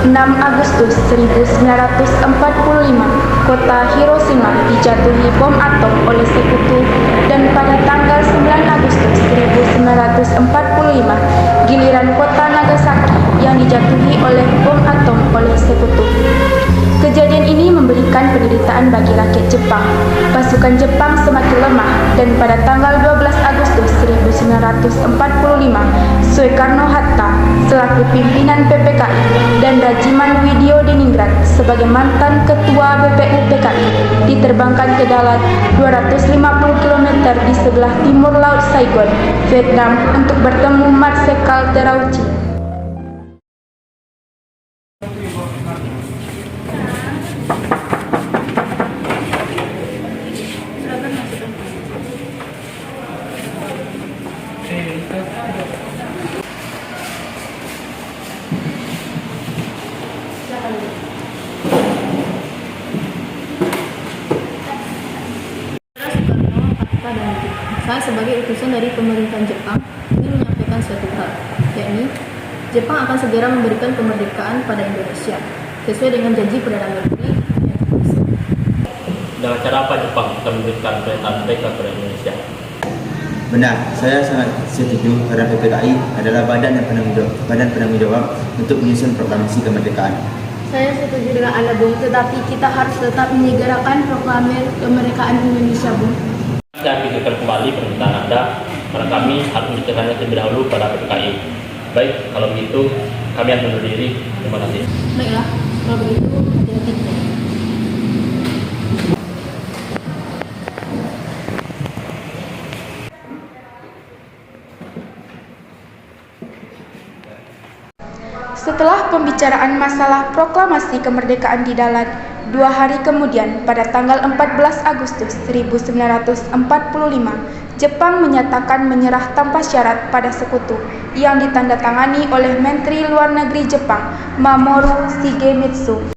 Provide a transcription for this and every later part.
6 Agustus 1945, kota Hiroshima dijatuhi bom atom oleh sekutu, dan pada tanggal 9 Agustus 1945, giliran kota Nagasaki yang dijatuhi oleh bom atom oleh sekutu. Kejadian ini memberikan penderitaan bagi rakyat Jepang. Pasukan Jepang semakin lemah, dan pada tanggal 12 Agustus 1945, Soekarno-Hatta selaku pimpinan PPKI dan Rajiman Widyo-Diningrat sebagai mantan ketua BPU PKI diterbangkan ke Dalat 250 km di sebelah timur Laut Saigon, Vietnam, untuk bertemu Marsekal Terauchi. Saya sebagai utusan dari pemerintahan Jepang ingin menyampaikan suatu hal, yakni Jepang akan segera memberikan kemerdekaan pada Indonesia sesuai dengan janji Perdana Menteri. Dengan cara apa Jepang akan memberikan kemerdekaan mereka kepada Indonesia? Benar, saya sangat setuju karena PPKI adalah badan penanggung jawab untuk menyusun proklamasi kemerdekaan. Saya setuju dengan Anda, Bung, tetapi kita harus tetap menyegerakan proklamasi kemerdekaan Indonesia, Bung. Saya pikirkan kembali permintaan Anda, karena kami harus menceritakannya terlebih dahulu pada PPKI. Baik, kalau begitu kami akan undur diri. Terima kasih. Baiklah, kalau begitu hati-hati. Setelah pembicaraan masalah proklamasi kemerdekaan di Dalat, 2 hari kemudian, pada tanggal 14 Agustus 1945, Jepang menyatakan menyerah tanpa syarat pada sekutu yang ditandatangani oleh Menteri Luar Negeri Jepang, Mamoru Shigemitsu.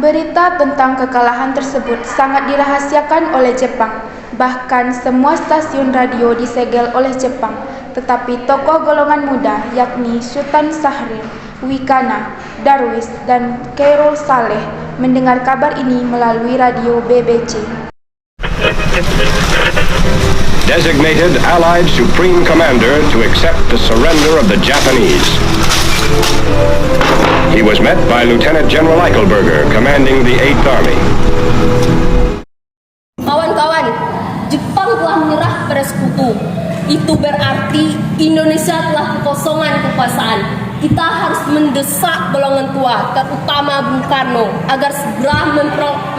Berita tentang kekalahan tersebut sangat dirahasiakan oleh Jepang. Bahkan semua stasiun radio disegel oleh Jepang. Tetapi tokoh golongan muda yakni Sultan Syahrir, Wikana, Darwis, dan Khairul Saleh mendengar kabar ini melalui radio BBC. Designated Allied Supreme Commander to accept the surrender of the Japanese. He was met by Lieutenant General Eichelberger, commanding the 8th Army. Kawan-kawan, Jepang telah menyerah pada sekutu. Itu berarti Indonesia telah kekosongan kekuasaan. Kita harus mendesak golongan tua, terutama Bung Karno, agar segera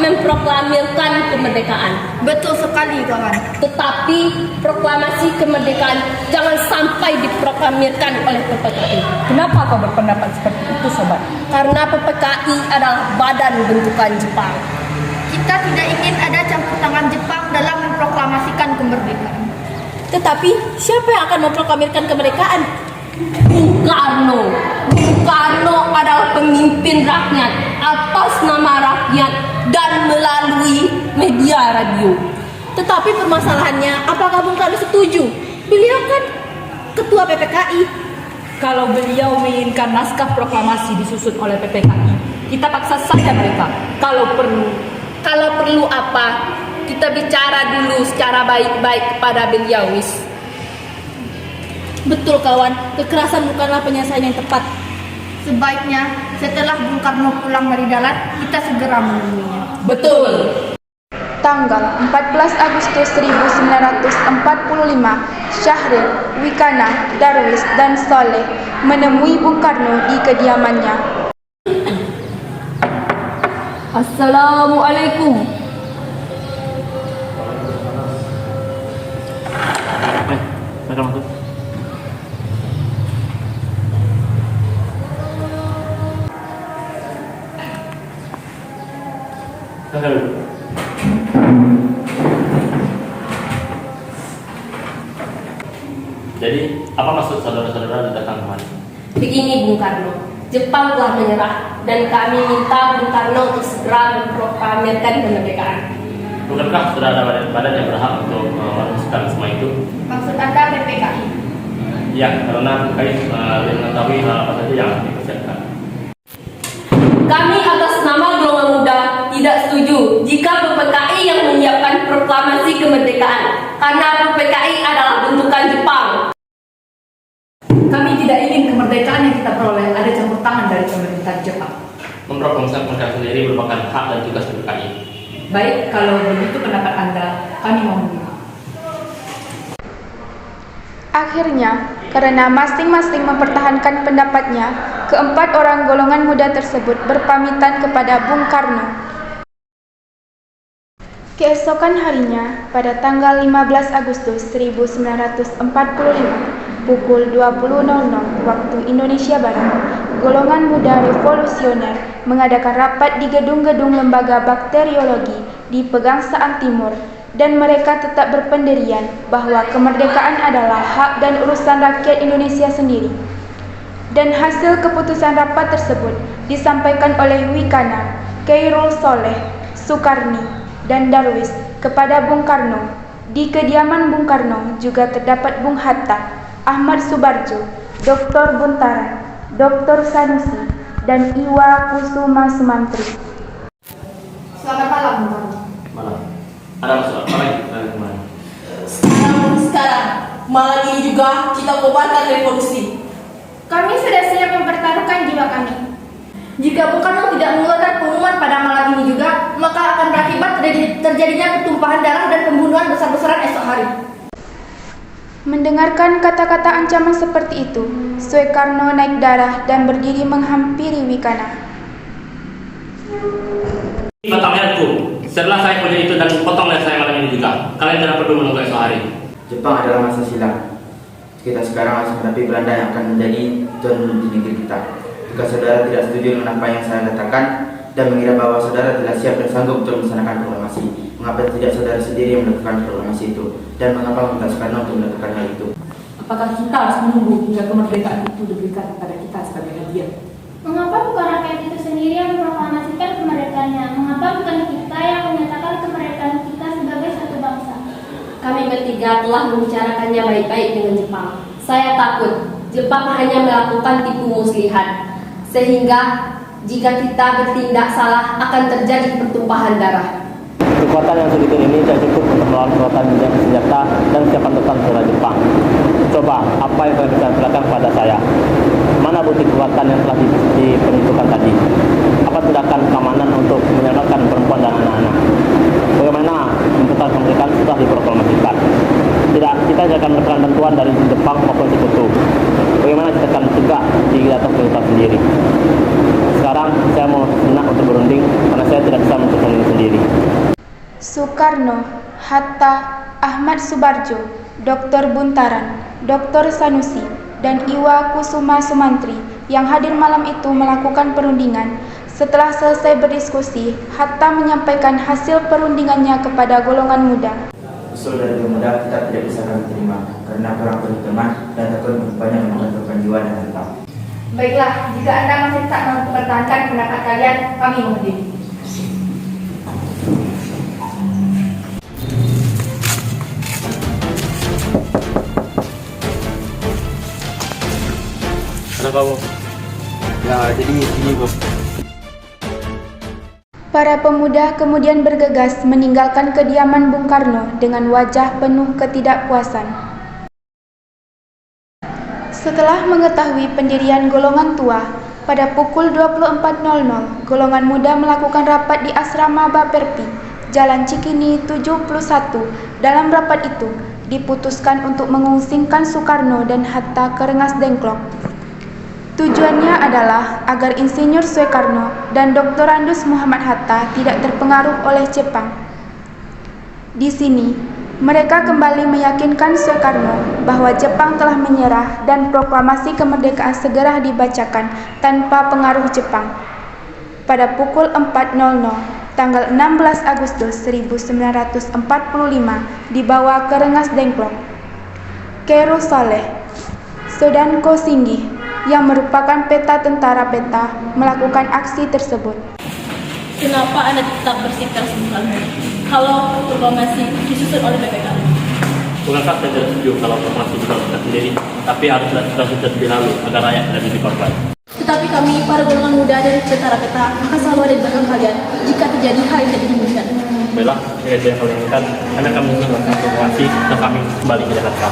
memproklamirkan kemerdekaan. Betul sekali, kawan. Tetapi proklamasi kemerdekaan jangan sampai diproklamirkan oleh PPKI. Kenapa kau berpendapat seperti itu, sobat? Karena PPKI adalah badan bentukan Jepang. Kita tidak ingin ada campur tangan Jepang dalam memproklamasikan kemerdekaan. Tetapi siapa yang akan memproklamirkan kemerdekaan? Bung Karno. Bung Karno adalah pemimpin rakyat atas nama rakyat dan melalui media radio. Tetapi permasalahannya, apakah Bung Karno setuju? Beliau kan ketua PPKI. Kalau beliau menginginkan naskah proklamasi disusun oleh PPKI, kita paksa saja mereka. Kalau perlu apa? Kita bicara dulu secara baik-baik kepada beliau, wis. Betul, kawan, kekerasan bukanlah penyelesaian yang tepat. Sebaiknya setelah Bung Karno pulang dari Dalat, kita segera menemuinya. Betul. Tanggal 14 Agustus 1945, Syahrir, Wikana, Darwis, dan Saleh menemui Bung Karno di kediamannya. Assalamualaikum. Mereka masuk. Jadi, apa maksud saudara-saudara datang kemari? Begini, Bung Karno, Jepang telah menyerah dan kami minta Bung Karno untuk segera memproklamirkan kemerdekaan. Bukankah sudah ada badan yang berhak untuk merumuskan semua itu? Maksud Anda PPKI? Ya, karena PPKI mengetahui hal apa saja yang dipersiapkan. Kami atas nama Golongan Muda tidak setuju jika PPKI yang menyiapkan proklamasi kemerdekaan, karena PPKI adalah bentukan Jepang. Kami tidak ingin kemerdekaan yang kita peroleh ada campur tangan dari pemerintah Jepang. Memproklamasikan kemerdekaan sendiri merupakan hak dan tugas PPKI. Baik, kalau begitu pendapat Anda, kami mau menerima. Akhirnya, karena masing-masing mempertahankan pendapatnya, keempat orang golongan muda tersebut berpamitan kepada Bung Karno. Keesokan harinya, pada tanggal 15 Agustus 1945, pukul 20.00 waktu Indonesia Barat, golongan muda revolusioner mengadakan rapat di gedung-gedung lembaga bakteriologi di Pegangsaan Timur, dan mereka tetap berpendirian bahwa kemerdekaan adalah hak dan urusan rakyat Indonesia sendiri. Dan hasil keputusan rapat tersebut disampaikan oleh Wikana, Khairul Soleh, Sukarni, dan Darwis kepada Bung Karno. Di kediaman Bung Karno juga terdapat Bung Hatta, Ahmad Subarjo, Dr. Buntaran, Dr. Sanusi, dan Iwa Kusuma Sumantri. Selamat malam, Bung Karno. Malam. Ada masalah apa lagi kemarin? Sekarang, malam ini juga kita kobarkan revolusi. Kami sudah siap mempertaruhkan jiwa kami. Jika Bung Karno tidak mengeluarkan pengumuman pada malam ini juga, maka akan berakibat terjadinya pertumpahan darah dan pembunuhan besar-besaran esok hari. Mendengarkan kata-kata ancaman seperti itu, Soekarno naik darah dan berdiri menghampiri Wikana. Potong leherku. Setelah saya punya itu dan potong leher saya malam ini juga. Kalian tidak perlu menunggu esok hari. Jepang adalah masa silam. Kita sekarang harus menghadapi Belanda yang akan menjadi tuan di negeri kita. Jika saudara tidak setuju dengan apa yang saya katakan dan mengira bahwa saudara tidak siap dan sanggup untuk melaksanakan proklamasi, mengapa tidak saudara sendiri yang melakukan proklamasi itu? Dan mengapa meminta Soekarno untuk melakukan hal itu? Apakah kita harus menunggu hingga kemerdekaan itu diberikan kepada kita sebagai hadiah? Mengapa bukan rakyat itu sendiri yang memproklamasikan kemerdekaannya? Mengapa bukan kita yang menyatakan kemerdekaan kita sebagai satu bangsa? Kami bertiga telah membicarakannya baik-baik dengan Jepang. Saya takut Jepang hanya melakukan tipu muslihat, sehingga jika kita bertindak salah akan terjadi pertumpahan darah. Kekuatan yang segitu ini tidak cukup untuk melawan kekuatan senjata dan siapan total setelah Jepang. Coba, apa yang kalian bisa silakan kepada saya? Mana bukti kekuatan yang telah diperuntukkan tadi? Apa tindakan keamanan untuk menyelamatkan perempuan dan anak-anak? Bagaimana mempertahankan kemerdekaan setelah diproklamasikan? Tidak, kita akan mendapatkan bantuan dari Jepang maupun Sekutu. Bagaimana kita akan tegak di atas kehidupan sendiri? Sekarang saya mau senang untuk berunding karena saya tidak bisa menentukan ini sendiri. Soekarno, Hatta, Ahmad Subarjo, Dr. Buntaran, Dr. Sanusi, dan Iwa Kusuma Sumantri yang hadir malam itu melakukan perundingan. Setelah selesai berdiskusi, Hatta menyampaikan hasil perundingannya kepada golongan muda. Usul dari pemuda kita tidak bisa kami terima karena perang berteman dan takut banyak menjatuhkan jiwa dan harta. Baiklah, jika Anda masih tak mempertahankan pendapat kalian, kami menghadiri. Mana kamu? Ya, jadi ini Bob. Para pemuda kemudian bergegas meninggalkan kediaman Bung Karno dengan wajah penuh ketidakpuasan. Setelah mengetahui pendirian golongan tua, pada pukul 24.00, golongan muda melakukan rapat di asrama Baperpi, Jalan Cikini 71. Dalam rapat itu, diputuskan untuk mengusingkan Soekarno dan Hatta ke Rengas Dengklok. Tujuannya adalah agar Insinyur Soekarno dan Dr. Andes Muhammad Hatta tidak terpengaruh oleh Jepang. Di sini, mereka kembali meyakinkan Soekarno bahwa Jepang telah menyerah dan proklamasi kemerdekaan segera dibacakan tanpa pengaruh Jepang. Pada pukul 4.00, tanggal 16 Agustus 1945, dibawa ke Rengas Dengklok. Khairul Soleh, Sodanko Singgih, yang merupakan peta tentara peta, melakukan aksi tersebut. Kenapa Anda tetap bersikap sebelumnya? Kalau proklamasi disusun oleh PPKI? Bukankah saya tidak setuju kalau proklamasi dilakukan sendiri, tapi harus sudah terlebih dahulu agar rakyat tidak menjadi korban? Tetapi kami, para golongan muda dari peta-peta, akan selalu ada di belakang kalian jika terjadi hal yang tidak diinginkan. Baiklah, jika itu yang kalian inginkan, kami akan menunjukkan informasi dan kami kembali ke Jakarta.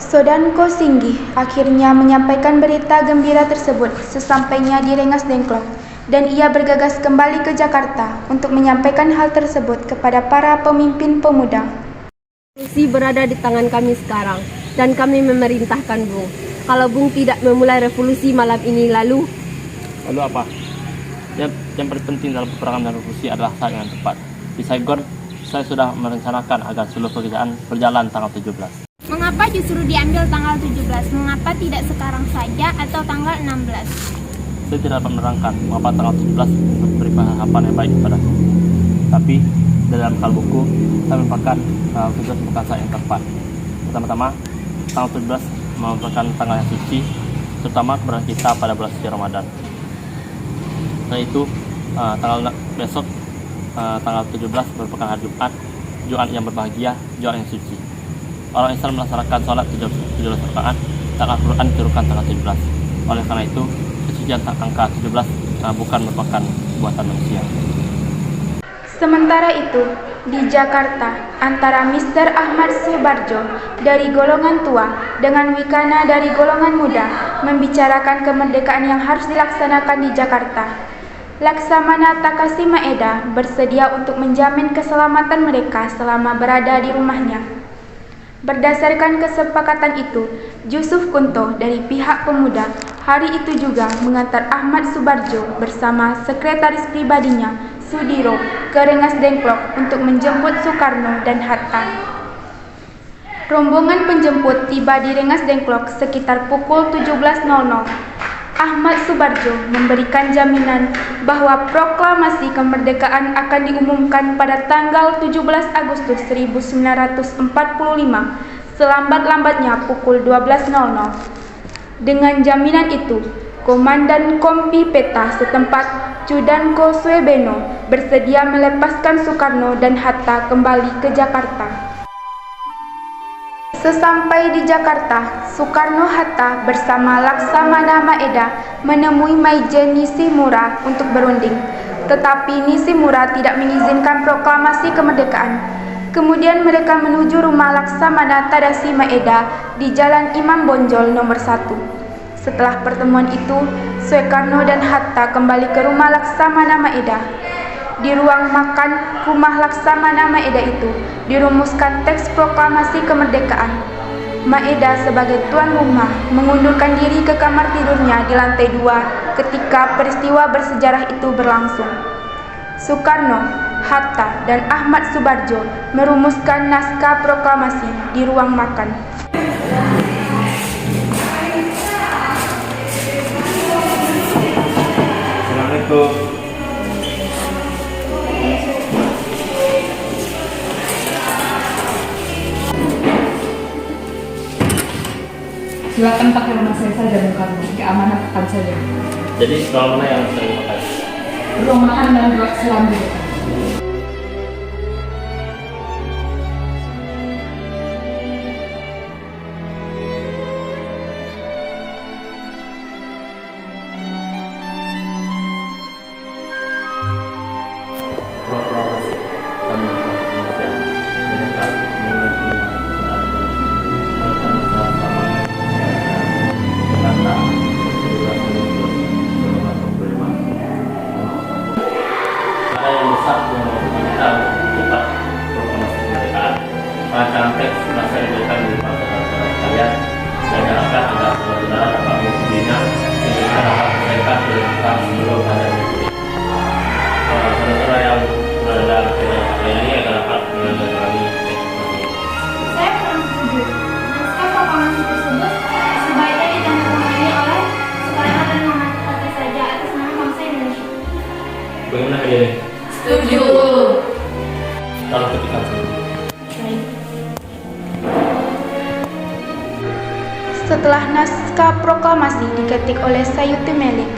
Sodanko Singgih akhirnya menyampaikan berita gembira tersebut sesampainya di Rengas Dengklok, dan ia bergegas kembali ke Jakarta untuk menyampaikan hal tersebut kepada para pemimpin pemuda. Revolusi berada di tangan kami sekarang, dan kami memerintahkan Bung. Kalau Bung tidak memulai revolusi malam ini lalu apa? Yang paling penting dalam peperangan dan revolusi adalah saat yang tepat. Di Saigon, saya sudah merencanakan agar seluruh pekerjaan berjalan tanggal 17. Mengapa justru diambil tanggal 17? Mengapa tidak sekarang saja atau tanggal 16? Saya tidak dapat menerangkan mengapa tanggal 17 memberi harapan yang baik kepadaku. Tapi dalam hal buku, saya merupakan merupakan saat yang tepat. Pertama-tama, tanggal 17 merupakan tanggal yang suci, terutama kepada kita pada bulan suci Ramadan. Setelah itu, tanggal besok, tanggal 17 merupakan hari Jumat yang berbahagia, Jumat yang suci. Orang Islam melaksanakan sholat 17 rakaat dan Al-Quran diturunkan tanggal 17. Oleh karena itu, kesucian angka 17 bukan merupakan buatan manusia. Sementara itu, di Jakarta, antara Mr. Ahmad Subarjo dari golongan tua dengan Wikana dari golongan muda membicarakan kemerdekaan yang harus dilaksanakan di Jakarta. Laksamana Takashi Maeda bersedia untuk menjamin keselamatan mereka selama berada di rumahnya. Berdasarkan kesepakatan itu, Yusuf Kunto dari pihak pemuda hari itu juga mengantar Ahmad Subarjo bersama sekretaris pribadinya Sudiro ke Rengas Dengklok untuk menjemput Soekarno dan Hatta. Rombongan penjemput tiba di Rengas Dengklok sekitar pukul 17.00. Ahmad Subarjo memberikan jaminan bahwa proklamasi kemerdekaan akan diumumkan pada tanggal 17 Agustus 1945 selambat-lambatnya pukul 12.00. Dengan jaminan itu, Komandan Kompi Peta setempat Cudanko Swebeno bersedia melepaskan Soekarno dan Hatta kembali ke Jakarta. Sesampai di Jakarta, Soekarno-Hatta bersama Laksamana Maeda menemui Maijen Nishimura untuk berunding. Tetapi Nishimura tidak mengizinkan proklamasi kemerdekaan. Kemudian mereka menuju rumah Laksamana Tadashi Maeda di Jalan Imam Bonjol nomor 1. Setelah pertemuan itu, Soekarno dan Hatta kembali ke rumah Laksamana Maeda. Di ruang makan rumah Laksamana Maeda itu dirumuskan teks proklamasi kemerdekaan. Maeda sebagai tuan rumah mengundurkan diri ke kamar tidurnya di lantai 2 ketika peristiwa bersejarah itu berlangsung. Soekarno, Hatta, dan Ahmad Subarjo merumuskan naskah proklamasi di ruang makan. Assalamualaikum. Silakan pakai rumah saya saja, Bung Karno. Keamanan akan saja. Jadi soal mana yang saya makan? Ruang makan dan ruang selanjutnya. Rancangan teks merasa diberikan di masyarakat sekalian dan diharapkan agar saudara dapat mengikutinya sehingga dapat mereka dilakukan sebelum ada berikut. Saudara yang berada di dalam ini akan dapat menandatangani teks tersebut. Saya kurang setuju. Naskah proklamasi tersebut sebaiknya ditandatangani oleh Soekarno dan Muhammad Hatta saja atas nama bangsa Indonesia. Bagaimana kalian? setuju. Kalau ketika Setelah naskah proklamasi diketik oleh Sayuti Melik,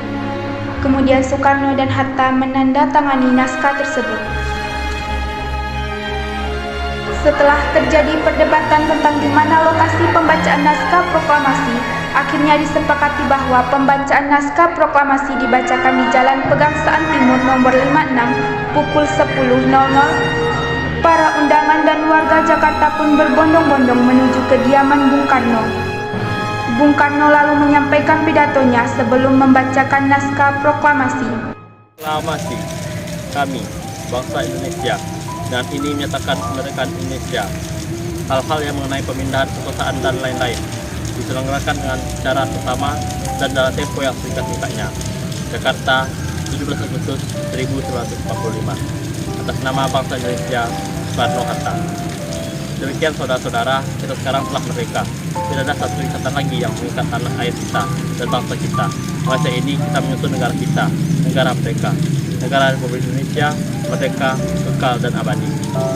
kemudian Soekarno dan Hatta menandatangani naskah tersebut. Setelah terjadi perdebatan tentang di mana lokasi pembacaan naskah proklamasi Akhirnya disepakati bahwa pembacaan naskah proklamasi dibacakan di Jalan Pegangsaan Timur nomor 56 pukul 10.00. Para undangan dan warga Jakarta pun berbondong-bondong menuju kediaman Bung Karno. Bung Karno lalu menyampaikan pidatonya sebelum membacakan naskah proklamasi. Proklamasi kami, bangsa Indonesia, dan ini menyatakan kemerdekaan Indonesia. Hal-hal yang mengenai pemindahan kekuasaan dan lain-lain diselenggarakan dengan cara pertama dan dalam tempo yang singkat-singkatnya. Jakarta, 17 Agustus 1945. Atas nama bangsa Indonesia, Soekarno-Hatta. Demikian saudara-saudara, kita sekarang telah merdeka. Tidak ada satu ikatan lagi yang mengikat tanah air kita dan bangsa kita. Masa ini kita menyusun negara kita, negara merdeka. Negara Republik Indonesia, merdeka, kekal dan abadi.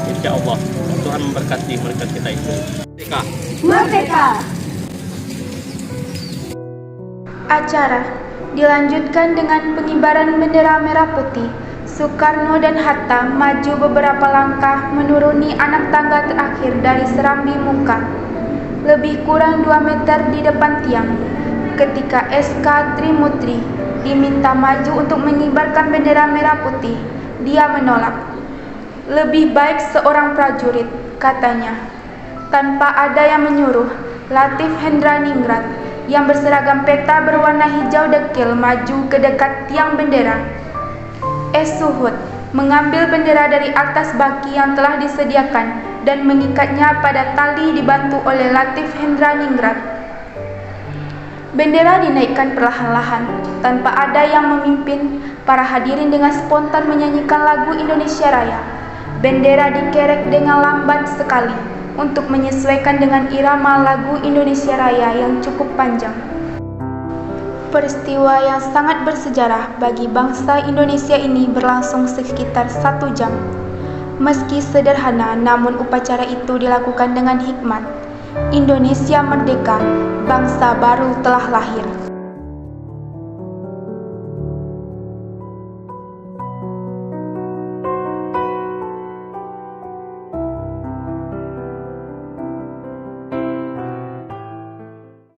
Insya Allah, Tuhan memberkati mereka kita itu. Merdeka! Merdeka! Acara dilanjutkan dengan pengibaran bendera merah putih. Soekarno dan Hatta maju beberapa langkah menuruni anak tangga terakhir dari serambi muka, lebih kurang 2 meter di depan tiang. Ketika SK Trimutri diminta maju untuk mengibarkan bendera merah putih, dia menolak. Lebih baik seorang prajurit, katanya. Tanpa ada yang menyuruh, Latif Hendraningrat yang berseragam peta berwarna hijau dekil maju ke dekat tiang bendera. Suhud mengambil bendera dari atas baki yang telah disediakan dan mengikatnya pada tali dibantu oleh Latif Hendraningrat. Bendera dinaikkan perlahan-lahan tanpa ada yang memimpin. Para hadirin dengan spontan menyanyikan lagu Indonesia Raya. Bendera dikerek dengan lambat sekali untuk menyesuaikan dengan irama lagu Indonesia Raya yang cukup panjang. Peristiwa yang sangat bersejarah bagi bangsa Indonesia ini berlangsung sekitar 1 jam. Meski sederhana, namun upacara itu dilakukan dengan hikmat. Indonesia merdeka, bangsa baru telah lahir.